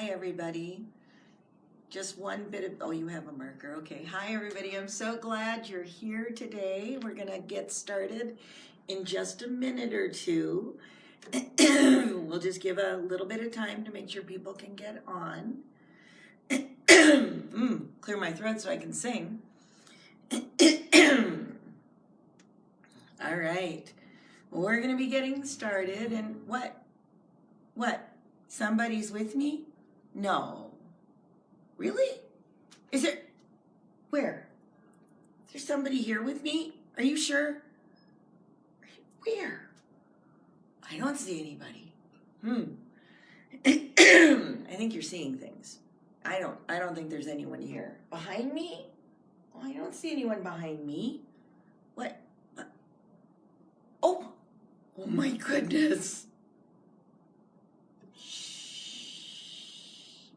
Hi, everybody. Just one bit of, oh, you have a marker. Okay. Hi, everybody. I'm so glad you're here today. We're going to get started in just a minute or two. We'll just give a little bit of time to make sure people can get on. Clear my throat so I can sing. All right. We're going to be getting started. And what? Somebody's with me? No. Really? Is there? Where? Is there somebody here with me? Are you sure? Where? I don't see anybody. I think you're seeing things. I don't think there's anyone here. Behind me? Oh, I don't see anyone behind me. What? Oh my goodness.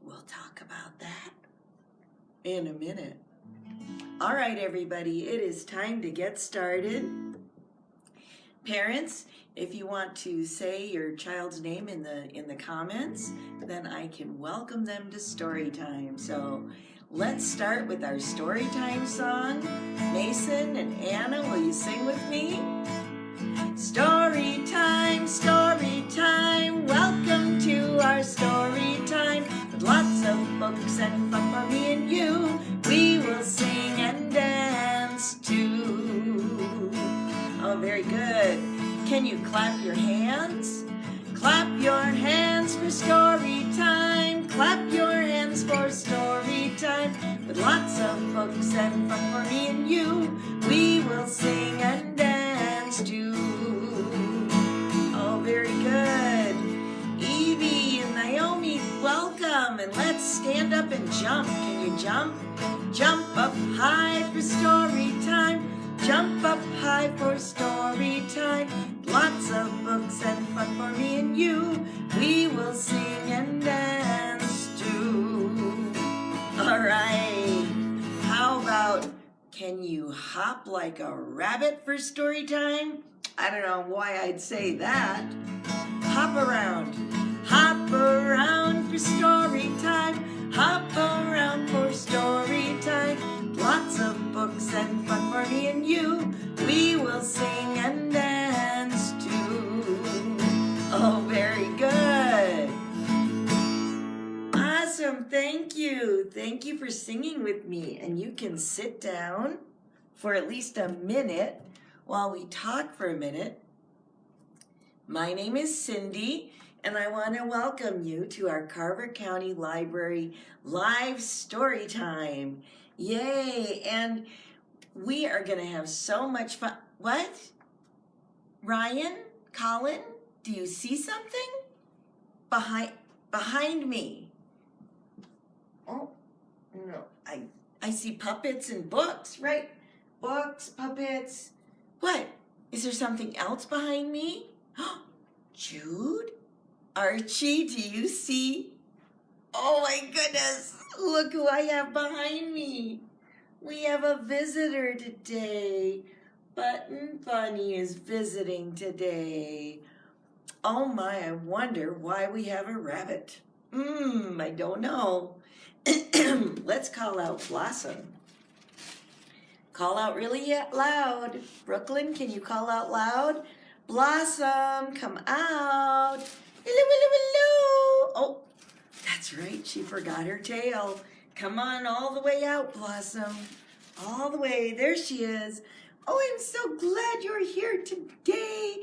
We'll talk about that in a minute. All right, everybody, it is time to get started. Parents, if you want to say your child's name in the comments, then I can welcome them to Storytime. So let's start with our Storytime song. Mason and Anna, will you sing with me? Storytime, Storytime, welcome to our Storytime. With lots of books and fun for me and you, we will sing and dance too. Oh, very good. Can you clap your hands? Clap your hands for Storytime. Clap your hands for Storytime. With lots of books and fun for me and you, we will sing and dance too. Oh, very good. Evie and Naomi, welcome. And let's stand up and jump. Can you jump? Jump up high for Storytime. Jump up high for Storytime. Lots of books and fun for me and you. We will sing and dance too. All right. How about, can you hop like a rabbit for Storytime? I don't know why I'd say that. Hop around. Hop around for Storytime. Hop around for Storytime. Lots of books and fun for me and you. We will sing and dance too. Oh, very good. Awesome. Thank you. Thank you for singing with me. And you can sit down for at least a minute while we talk for a minute. My name is Cindy, and I want to welcome you to our Carver County Library live story time. Yay! And we are going to have so much fun. What? Ryan? Colin? Do you see something? Behind me. Oh, no. I see puppets and books, right? Books, puppets. What? Is there something else behind me? Jude? Archie, do you see? Oh my goodness, look who I have behind me. We have a visitor today. Button Bunny is visiting today. Oh my, I wonder why we have a rabbit. I don't know. Let's call out Blossom. Call out really loud. Brooklyn, can you call out loud? Blossom, come out. Hello, hello, hello. Oh, that's right, she forgot her tail. Come on all the way out, Blossom. All the way, there she is. Oh, I'm so glad you're here today.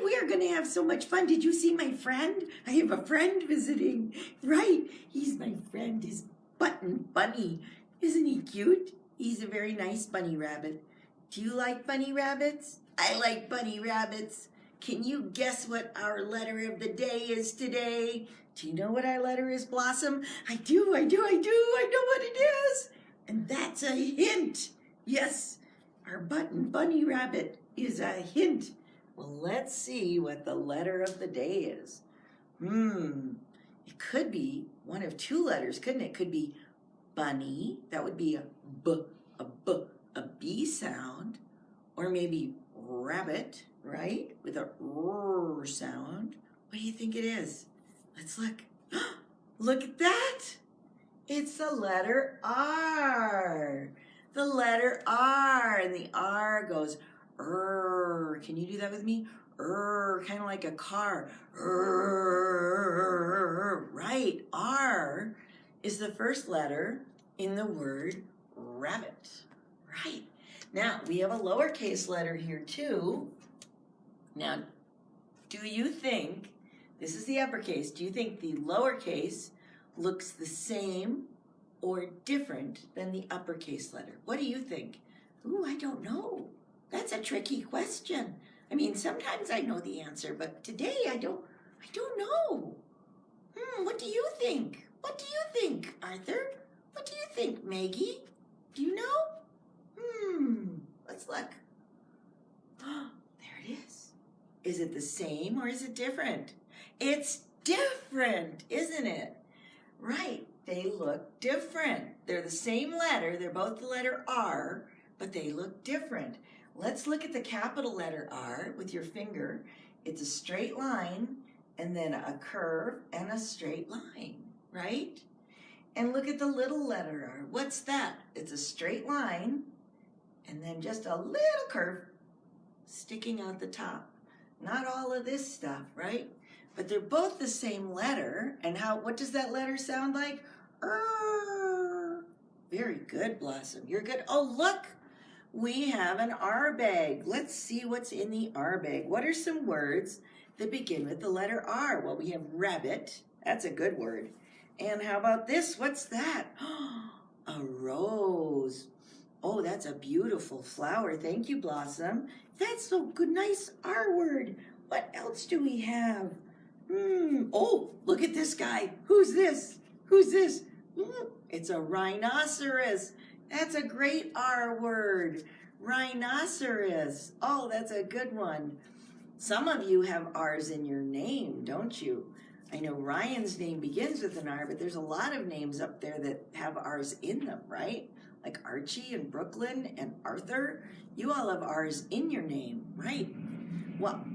We are gonna have so much fun. Did you see my friend? I have a friend visiting. Right, he's my friend, his Button Bunny. Isn't he cute? He's a very nice bunny rabbit. Do you like bunny rabbits? I like bunny rabbits. Can you guess what our letter of the day is today? Do you know what our letter is, Blossom? I do. I know what it is. And that's a hint. Yes, our Button Bunny Rabbit is a hint. Well, let's see what the letter of the day is. It could be one of two letters, couldn't it? It could be bunny. That would be a B sound. Or maybe rabbit, right? With a R sound. What do you think it is? Let's look. Look at that. It's the letter R. The letter R. And the R goes, Can you do that with me? Kind of like a car. Right. R is the first letter in the word rabbit. Right. Now, we have a lowercase letter here too. Now, do you think, this is the uppercase, do you think the lowercase looks the same or different than the uppercase letter? What do you think? Ooh, I don't know. That's a tricky question. I mean, sometimes I know the answer, but today I don't know. What do you think? What do you think, Arthur? What do you think, Maggie? Do you know? Let's look. There it is. Is it the same or is it different? It's different, isn't it? Right, they look different. They're the same letter, they're both the letter R, but they look different. Let's look at the capital letter R with your finger. It's a straight line and then a curve and a straight line, right? And look at the little letter R. What's that? It's a straight line and then just a little curve sticking out the top. Not all of this stuff, right? But they're both the same letter. And what does that letter sound like? Very good, Blossom. You're good. Oh, look, we have an R bag. Let's see what's in the R bag. What are some words that begin with the letter R? Well, we have rabbit. That's a good word. And how about this? What's that? A rose. Oh, that's a beautiful flower. Thank you, Blossom. That's so good, nice R word. What else do we have? Oh, look at this guy. Who's this? Who's this? It's a rhinoceros. That's a great R word. Rhinoceros. Oh, that's a good one. Some of you have R's in your name, don't you? I know Ryan's name begins with an R, but there's a lot of names up there that have R's in them, right? Like Archie and Brooklyn and Arthur. You all have R's in your name, right? Well,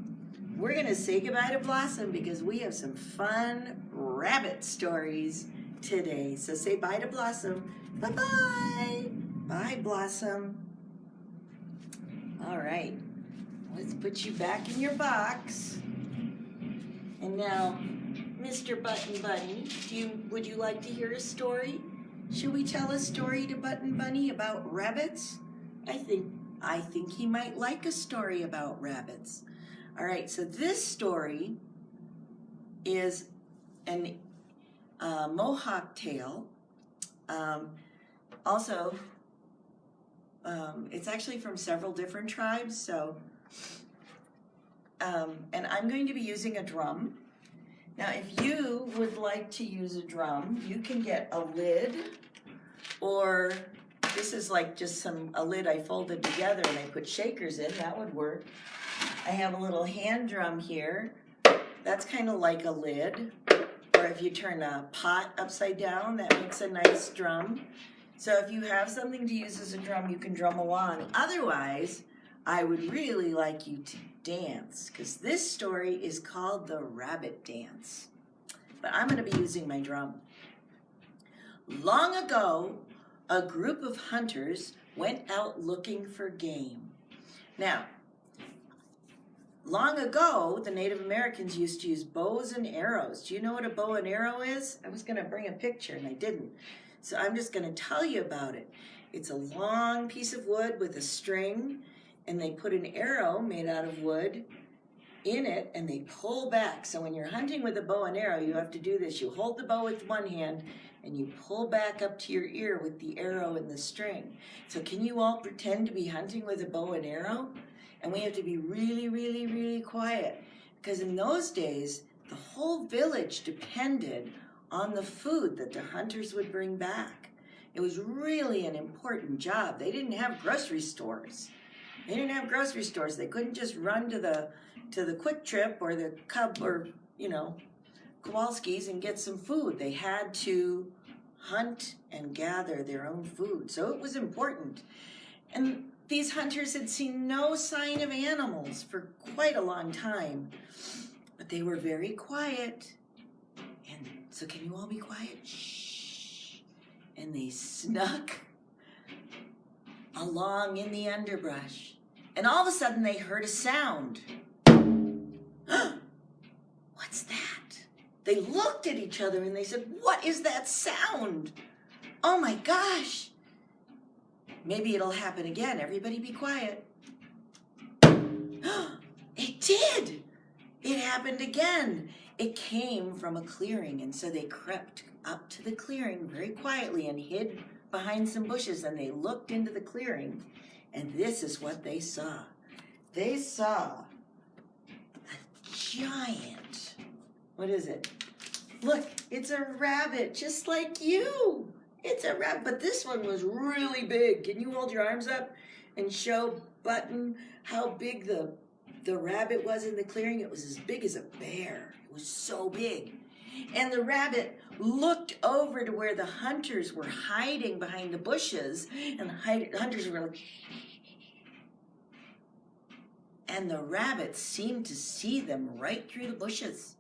we're going to say goodbye to Blossom because we have some fun rabbit stories today. So say bye to Blossom. Bye-bye. Bye, Blossom. All right. Let's put you back in your box. And now, Mr. Button Bunny, would you like to hear a story? Should we tell a story to Button Bunny about rabbits? I think he might like a story about rabbits. All right, so this story is an Mohawk tale. It's actually from several different tribes. So, and I'm going to be using a drum. Now, if you would like to use a drum, you can get a lid, or this is like just a lid I folded together and I put shakers in. That would work. I have a little hand drum here. That's kind of like a lid. Or if you turn a pot upside down, that makes a nice drum. So if you have something to use as a drum, you can drum along. Otherwise, I would really like you to dance, because this story is called The Rabbit Dance. But I'm going to be using my drum. Long ago, a group of hunters went out looking for game. Now, long ago, the Native Americans used to use bows and arrows. Do you know what a bow and arrow is? I was going to bring a picture and I didn't. So I'm just going to tell you about it. It's a long piece of wood with a string, and they put an arrow made out of wood in it, and they pull back. So when you're hunting with a bow and arrow, you have to do this. You hold the bow with one hand, and you pull back up to your ear with the arrow and the string. So can you all pretend to be hunting with a bow and arrow? And we have to be really, really, really quiet, because in those days, the whole village depended on the food that the hunters would bring back. It was really an important job. They didn't have grocery stores. They didn't have grocery stores. They couldn't just run to the Quick Trip or the Cub or, Kowalski's and get some food. They had to hunt and gather their own food. So it was important. And these hunters had seen no sign of animals for quite a long time, but they were very quiet. And So can you all be quiet? Shh. And they snuck along in the underbrush. And all of a sudden they heard a sound. What's that? They looked at each other and they said, what is that sound? Oh my gosh. Maybe it'll happen again. Everybody be quiet. It did. It happened again. It came from a clearing, and so they crept up to the clearing very quietly and hid behind some bushes, and they looked into the clearing, and this is what they saw. They saw a giant, what is it? Look, it's a rabbit, just like you. It's a rabbit, but this one was really big. Can you hold your arms up and show Button how big the rabbit was in the clearing? It was as big as a bear. It was so big. And the rabbit looked over to where the hunters were hiding behind the bushes, and the hunters were like, and the rabbit seemed to see them right through the bushes.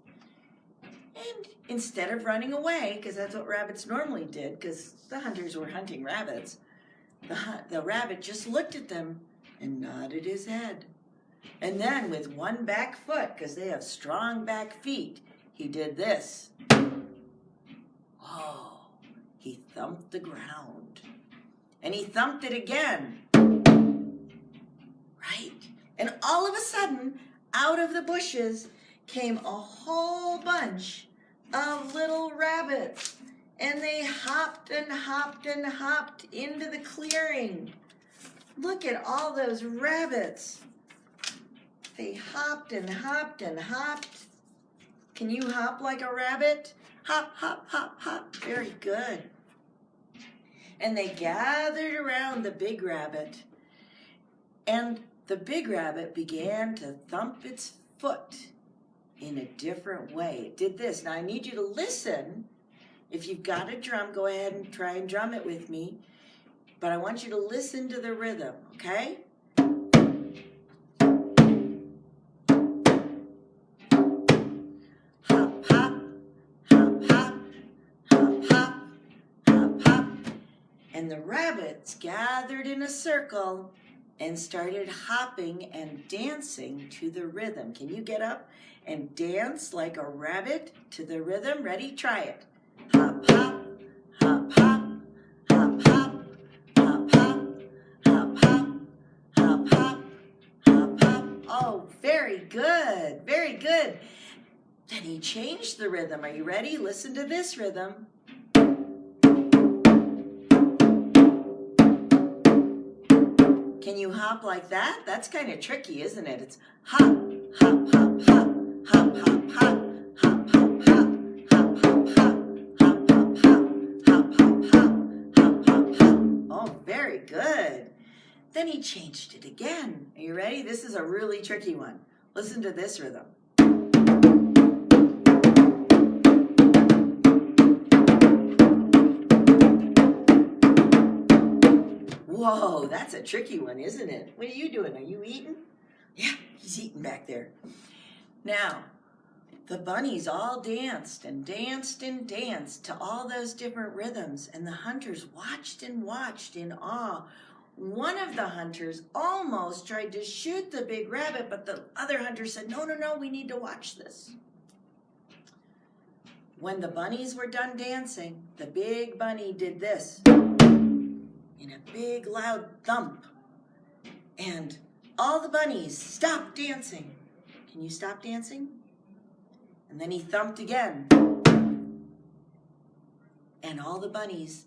And instead of running away, because that's what rabbits normally did, because the hunters were hunting rabbits, the rabbit just looked at them and nodded his head. And then with one back foot, because they have strong back feet, he did this. Oh, he thumped the ground. And he thumped it again. Right? And all of a sudden, out of the bushes came a whole bunch of little rabbits. And they hopped and hopped and hopped into the clearing. Look at all those rabbits. They hopped and hopped and hopped. Can you hop like a rabbit? Hop, hop, hop, hop. Very good. And they gathered around the big rabbit. And the big rabbit began to thump its foot in a different way. It did this. Now I need you to listen. If you've got a drum, go ahead and try and drum it with me. But I want you to listen to the rhythm, okay? Hop, hop, hop, hop, hop, hop, hop, hop. And the rabbits gathered in a circle and started hopping and dancing to the rhythm. Can you get up and dance like a rabbit to the rhythm? Ready? Try it. Hop, hop, hop, hop, hop, hop, hop, hop, hop, hop, hop, hop, hop, hop. Oh, very good, very good. Then he changed the rhythm. Are you ready? Listen to this rhythm. Can you hop like that? That's kind of tricky, isn't it? It's hop, hop, hop, hop, hop, hop, hop, hop, hop, hop, hop, hop, hop. Oh, very good. Then he changed it again. Are you ready? This is a really tricky one. Listen to this rhythm. Whoa, that's a tricky one, isn't it? What are you doing? Are you eating? Yeah, he's eating back there. Now, the bunnies all danced and danced and danced to all those different rhythms, and the hunters watched and watched in awe. One of the hunters almost tried to shoot the big rabbit, but the other hunter said, no, no, no, we need to watch this. When the bunnies were done dancing, the big bunny did this in a big loud thump, and all the bunnies stopped dancing. Can you stop dancing? And then he thumped again. And all the bunnies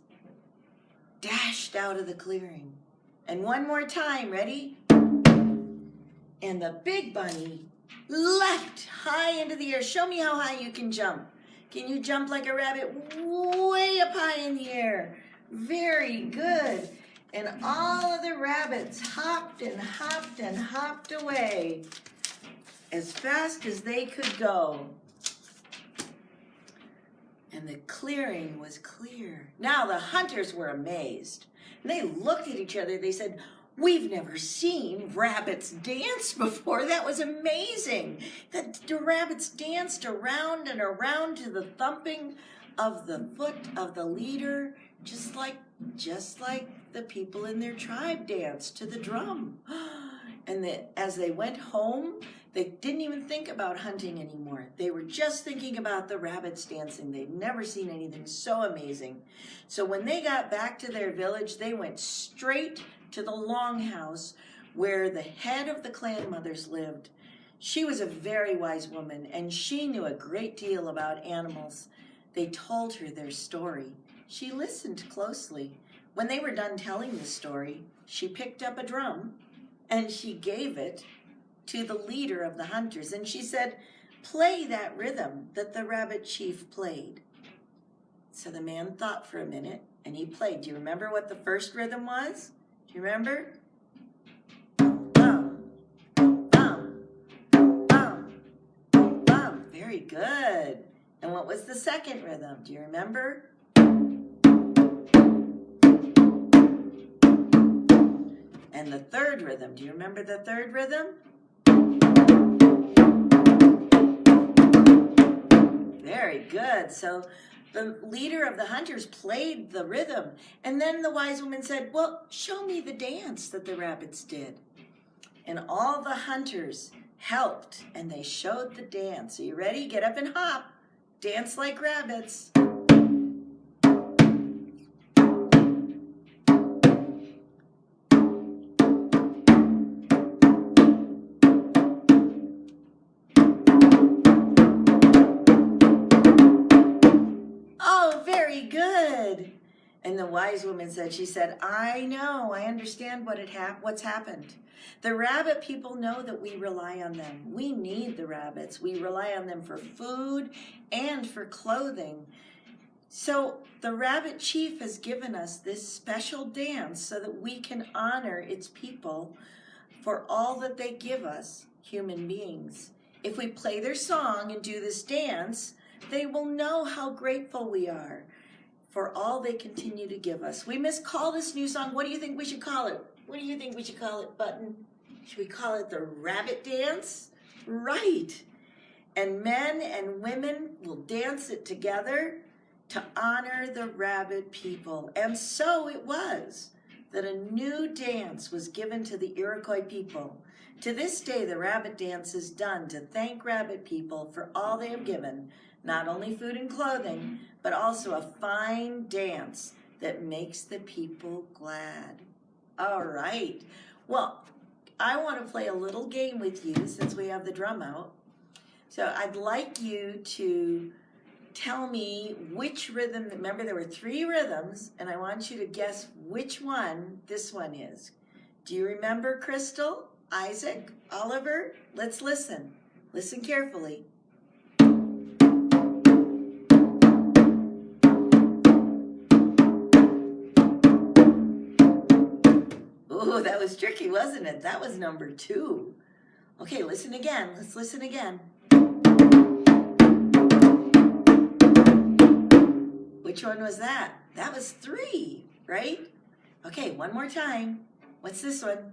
dashed out of the clearing. And one more time, ready? And the big bunny leapt high into the air. Show me how high you can jump. Can you jump like a rabbit way up high in the air? Very good. And all of the rabbits hopped and hopped and hopped away as fast as they could go. And the clearing was clear. Now the hunters were amazed. And they looked at each other. They said, we've never seen rabbits dance before. That was amazing. The rabbits danced around and around to the thumping of the foot of the leader, just like the people in their tribe danced to the drum. And as they went home, they didn't even think about hunting anymore. They were just thinking about the rabbits dancing. They'd never seen anything so amazing. So when they got back to their village, they went straight to the longhouse where the head of the clan mothers lived. She was a very wise woman, and she knew a great deal about animals. They told her their story. She listened closely. When they were done telling the story, she picked up a drum and she gave it to the leader of the hunters, and she said, "Play that rhythm that the rabbit chief played." So the man thought for a minute, and he played. Do you remember what the first rhythm was? Do you remember? Bum, bum, bum, bum. Very good. And what was the second rhythm? Do you remember? And the third rhythm, do you remember the third rhythm? Very good. So the leader of the hunters played the rhythm, and then the wise woman said, "Well, show me the dance that the rabbits did." And all the hunters helped, and they showed the dance. Are you ready? Get up and hop. Dance like rabbits. Good. And the wise woman said, "I know, I understand what's happened. The rabbit people know that we rely on them. We need the rabbits. We rely on them for food and for clothing. So the rabbit chief has given us this special dance so that we can honor its people for all that they give us, human beings. If we play their song and do this dance, they will know how grateful we are for all they continue to give us. We must call this new song, what do you think we should call it? What do you think we should call it, Button? Should we call it the Rabbit Dance? Right. And men and women will dance it together to honor the rabbit people. And so it was that a new dance was given to the Iroquois people. To this day, the rabbit dance is done to thank rabbit people for all they have given, not only food and clothing, but also a fine dance that makes the people glad. All right. Well, I want to play a little game with you since we have the drum out. So I'd like you to tell me which rhythm, remember there were 3 rhythms, and I want you to guess which one this one is. Do you remember, Crystal, Isaac, Oliver? Let's listen. Listen carefully. Ooh, that was tricky, wasn't it? That was number 2. Okay, listen again. Let's listen again. Which one was that? That was 3, right? Okay, one more time. What's this one?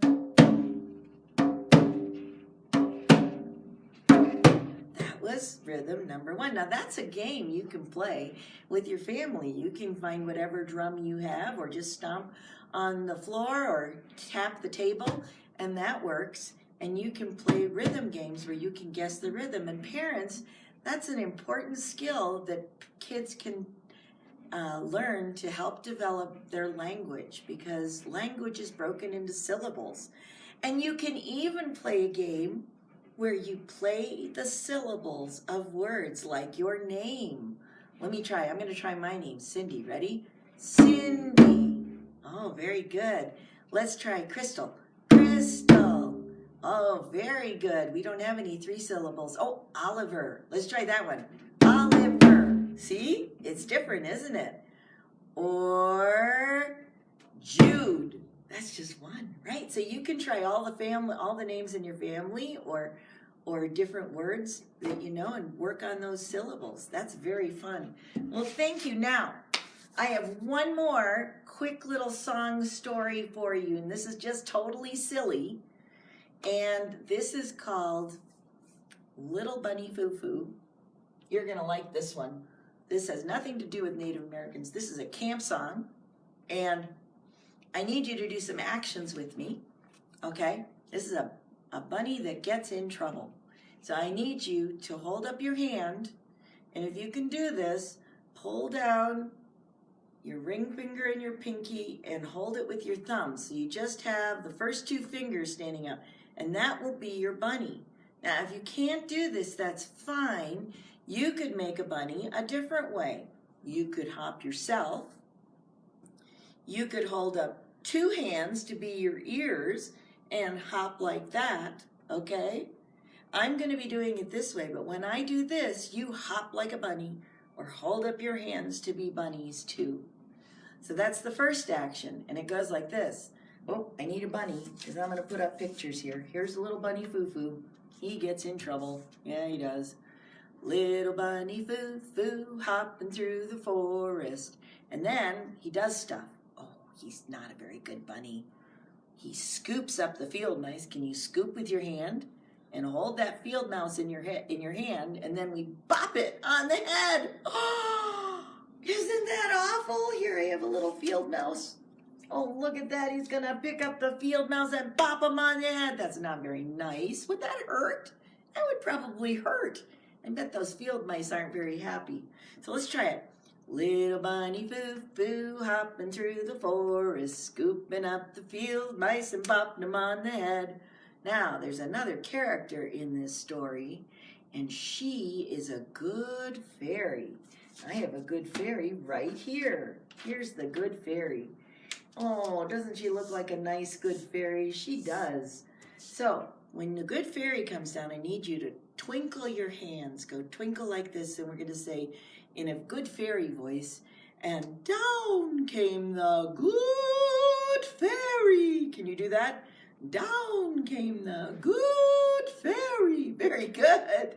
That was rhythm number 1. Now that's a game you can play with your family. You can find whatever drum you have or just stomp on the floor or tap the table, and that works. And you can play rhythm games where you can guess the rhythm. And parents, that's an important skill that kids can learn to help develop their language, because language is broken into syllables. And you can even play a game where you play the syllables of words like your name. Let me try. I'm going to try my name, Cindy. Ready? Cindy. Oh, very good. Let's try Crystal. Crystal. Oh, very good. We don't have any 3 syllables. Oh, Oliver. Let's try that one. Oliver. See? It's different, isn't it? Or Jude. That's just 1, right? So you can try all the names in your family or different words that you know and work on those syllables. That's very fun. Well, thank you. Now, I have one more quick little song story for you, and this is just totally silly. And this is called Little Bunny Foo Foo. You're going to like this one. This has nothing to do with Native Americans. This is a camp song, and I need you to do some actions with me, okay? This is a bunny that gets in trouble. So I need you to hold up your hand, and if you can do this, pull down your ring finger and your pinky and hold it with your thumb. So you just have the first two fingers standing up, and that will be your bunny. Now, if you can't do this, that's fine. You could make a bunny a different way. You could hop yourself. You could hold up two hands to be your ears and hop like that, okay? I'm going to be doing it this way, but when I do this, you hop like a bunny or hold up your hands to be bunnies too. So that's the first action, and it goes like this. Oh, I need a bunny because I'm going to put up pictures here. Here's a little Bunny Foo Foo. He gets in trouble. Yeah, he does. Little Bunny Foo Foo hopping through the forest. And then he does stuff. Oh, he's not a very good bunny. He scoops up the field mice. Can you scoop with your hand? And hold that field mouse in your hand, and then we bop it on the head. Oh, isn't that awful? Here I have a little field mouse. Oh, look at that. He's going to pick up the field mouse and bop him on the head. That's not very nice. Would that hurt? That would probably hurt. I bet those field mice aren't very happy. So let's try it. Little Bunny Foo Foo hopping through the forest, scooping up the field mice and bopping them on the head. Now, there's another character in this story, and she is a good fairy. I have a good fairy right here. Here's the good fairy. Oh, doesn't she look like a nice good fairy? She does. So, when the good fairy comes down, I need you to twinkle your hands. Go twinkle like this, and we're going to say in a good fairy voice, and down came the good fairy. Can you do that? Down came the good fairy. Very good.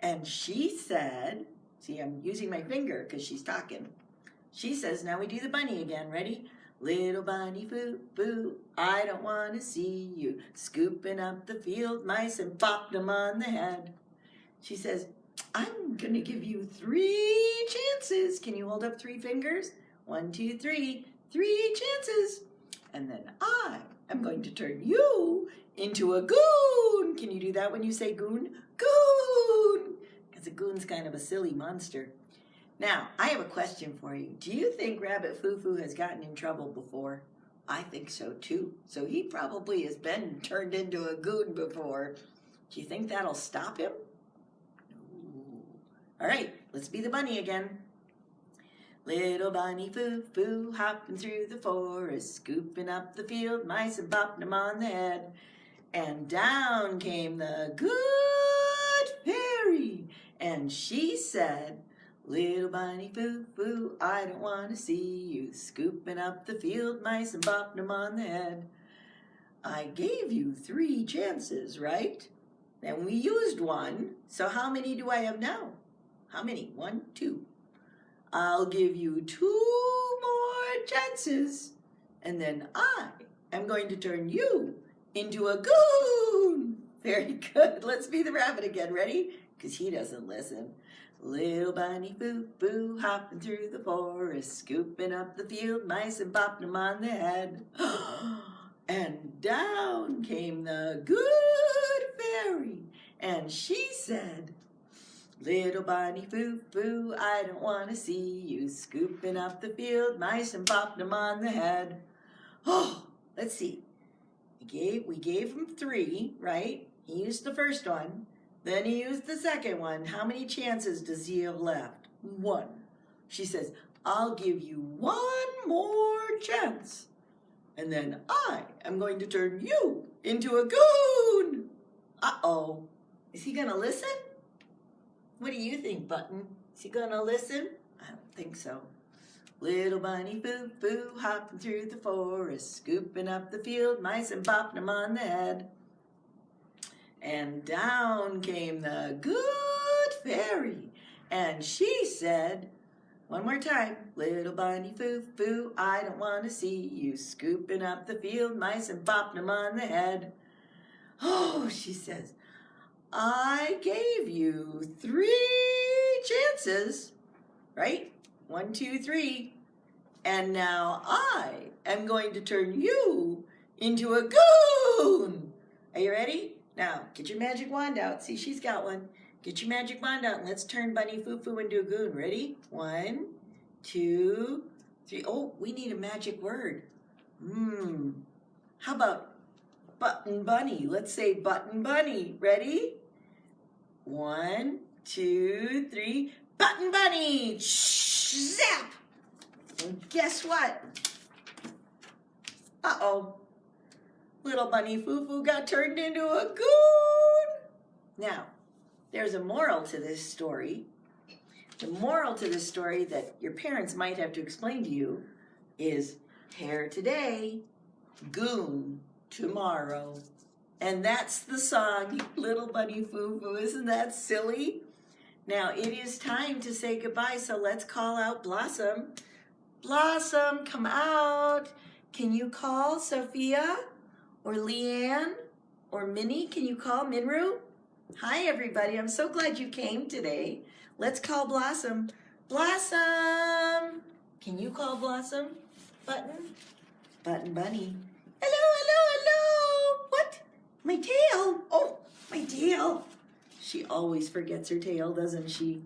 And she said, see, I'm using my finger because she's talking. She says, now we do the bunny again. Ready? Little Bunny Foo Foo, I don't want to see you scooping up the field mice and bopping them on the head. She says, I'm going to give you 3 chances. Can you hold up 3 fingers? 1, 2, 3. 3 chances. And then I'm going to turn you into a goon. Can you do that when you say goon? Goon! Because a goon's kind of a silly monster. Now, I have a question for you. Do you think Rabbit Foo Foo has gotten in trouble before? I think so too. So he probably has been turned into a goon before. Do you think that'll stop him? No. All right, let's be the bunny again. Little Bunny Foo Foo hopping through the forest, scooping up the field mice and bopping them on the head. And down came the good fairy, and she said, Little Bunny Foo Foo, I don't want to see you scooping up the field mice and bopping them on the head. I gave you 3 chances, right? And we used 1, so how many do I have now? How many? 1, 2. I'll give you 2 more chances, and then I am going to turn you into a goon. Very good. Let's be the rabbit again. Ready? Because he doesn't listen. Little Bunny Foo Foo hopping through the forest, scooping up the field mice and bopping them on the head. And down came the good fairy, and she said, Little Bunny Foo Foo, I don't want to see you scooping up the field mice and bopping them on the head. Oh, let's see. We gave him 3, right? He used the first one. Then he used the second one. How many chances does he have left? 1. She says, I'll give you 1 more chance. And then I am going to turn you into a goon. Uh-oh. Is he going to listen? What do you think, Button? Is he going to listen? I don't think so. Little Bunny Foo Foo hopping through the forest, scooping up the field mice and bopping them on the head. And down came the good fairy, and she said, One more time. Little Bunny Foo Foo, I don't want to see you scooping up the field mice and popping them on the head. Oh, she says, I gave you 3 chances, right? 1, 2, 3. And now I am going to turn you into a goon. Are you ready? Now, get your magic wand out. See, she's got one. Get your magic wand out and let's turn Bunny Foo Foo into a goon. Ready? 1, 2, 3. Oh, we need a magic word. How about button bunny? Let's say button bunny. Ready? 1, 2, 3. Button bunny! Shh, zap! And guess what? Uh-oh. Little Bunny Foo Foo got turned into a goon. Now, there's a moral to this story. The moral to this story that your parents might have to explain to you is hair today, goon tomorrow. And that's the song, Little Bunny Foo Foo. Isn't that silly? Now, it is time to say goodbye, so let's call out Blossom. Blossom, come out. Can you call Sophia or Leanne or Minnie? Can you call Minru? Hi, everybody. I'm so glad you came today. Let's call Blossom. Blossom! Can you call Blossom? Button? Button Bunny. Hello, hello, hello! What? My tail! Oh, my tail! She always forgets her tail, doesn't she?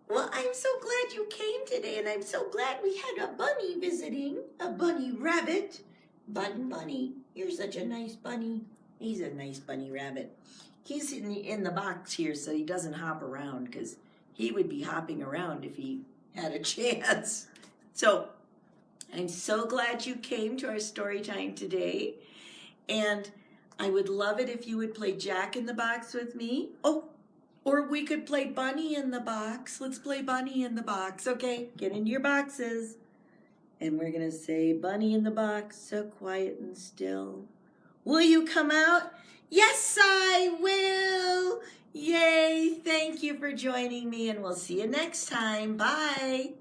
Well, I'm so glad you came today, and I'm so glad we had a bunny visiting, a bunny rabbit. Button Bunny, you're such a nice bunny. He's a nice bunny rabbit. He's in the box here so he doesn't hop around because he would be hopping around if he had a chance. So I'm so glad you came to our story time today. And I would love it if you would play Jack in the Box with me. Oh, or we could play Bunny in the Box. Let's play Bunny in the Box. Okay, get into your boxes. And we're going to say, Bunny in the box, so quiet and still. Will you come out? Yes, I will. Yay. Thank you for joining me, and we'll see you next time. Bye.